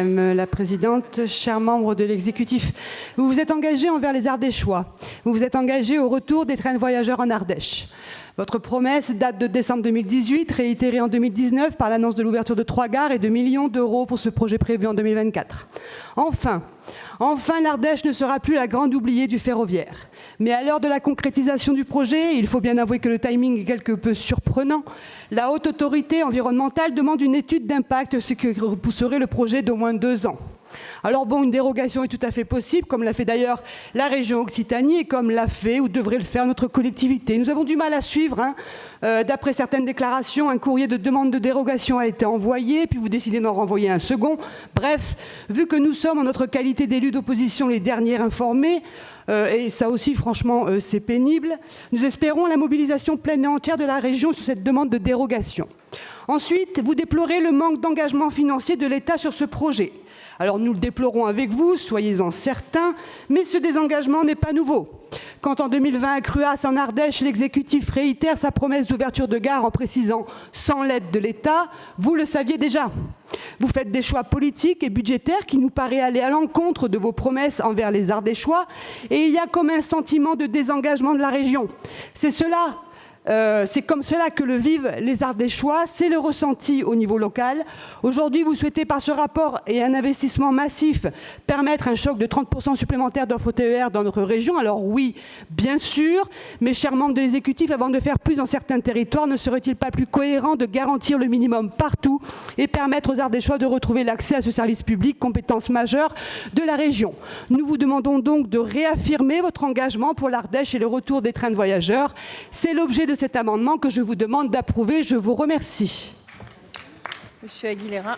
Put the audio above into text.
Madame la Présidente, chers membres de l'exécutif, vous vous êtes engagés envers les Ardéchois. Vous vous êtes engagés au retour des trains de voyageurs en Ardèche. Votre promesse date de décembre 2018, réitérée en 2019 par l'annonce de l'ouverture de 3 gares et de millions d'euros pour ce projet prévu en 2024. Enfin, l'Ardèche ne sera plus la grande oubliée du ferroviaire. Mais à l'heure de la concrétisation du projet, il faut bien avouer que le timing est quelque peu surprenant. La haute autorité environnementale demande une étude d'impact, ce qui repousserait le projet d'au moins 2 ans. Alors bon, une dérogation est tout à fait possible, comme l'a fait d'ailleurs la région Occitanie et comme l'a fait ou devrait le faire notre collectivité. Nous avons du mal à suivre. D'après certaines déclarations, un courrier de demande de dérogation a été envoyé, puis vous décidez d'en renvoyer un second. Bref, vu que nous sommes en notre qualité d'élus d'opposition les derniers informés, et ça aussi franchement c'est pénible, nous espérons la mobilisation pleine et entière de la région sur cette demande de dérogation. Ensuite, vous déplorez le manque d'engagement financier de l'État sur ce projet. Alors nous le déplorons avec vous, soyez-en certains, mais ce désengagement n'est pas nouveau. Quand en 2020 à Cruas, en Ardèche, l'exécutif réitère sa promesse d'ouverture de gare en précisant « sans l'aide de l'État », vous le saviez déjà. Vous faites des choix politiques et budgétaires qui nous paraissent aller à l'encontre de vos promesses envers les Ardéchois, et il y a comme un sentiment de désengagement de la région. C'est comme cela que le vivent les Ardéchois, c'est le ressenti au niveau local. Aujourd'hui, vous souhaitez par ce rapport et un investissement massif permettre un choc de 30% supplémentaire d'offres TER dans notre région. Alors oui, bien sûr, mes chers membres de l'exécutif, avant de faire plus dans certains territoires, ne serait-il pas plus cohérent de garantir le minimum partout et permettre aux Ardéchois de retrouver l'accès à ce service public, compétence majeure de la région? Nous vous demandons donc de réaffirmer votre engagement pour l'Ardèche et le retour des trains de voyageurs. C'est l'objet de cet amendement que je vous demande d'approuver. Je vous remercie. Monsieur Aguilera.